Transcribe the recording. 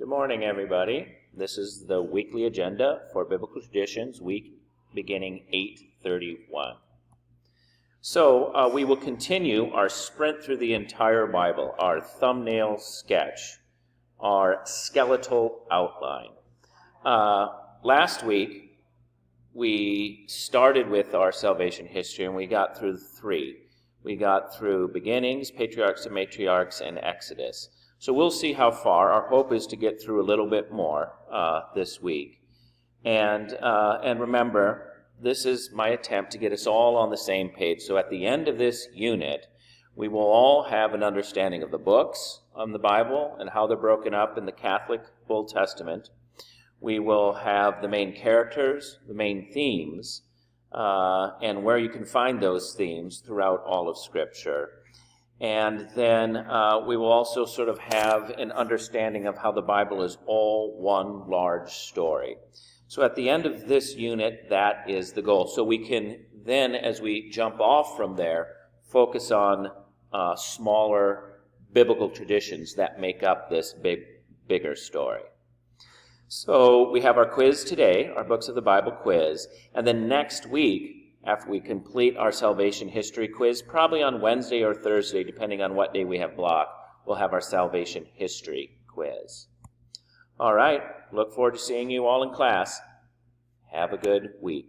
Good morning, everybody. This is the weekly agenda for Biblical Traditions, week beginning 8:31. So we will continue our sprint through the entire Bible, our thumbnail sketch, our skeletal outline. Last week, we started with our salvation history, and we got through 3. We got through beginnings, patriarchs and matriarchs, and Exodus. So we'll see how far. Our hope is to get through a little bit more this week. And remember, this is my attempt to get us all on the same page. So at the end of this unit, we will all have an understanding of the books on the Bible and how they're broken up in the Catholic Old Testament. We will have the main characters, the main themes, and where you can find those themes throughout all of Scripture. And then we will also sort of have an understanding of how the Bible is all one large story. So at the end of this unit, that is the goal. So we can then, as we jump off from there, focus on smaller biblical traditions that make up this bigger story. So we have our quiz today, our Books of the Bible quiz, and then next week, after we complete our salvation history quiz, probably on Wednesday or Thursday, depending on what day we have blocked, we'll have our salvation history quiz. All right, look forward to seeing you all in class. Have a good week.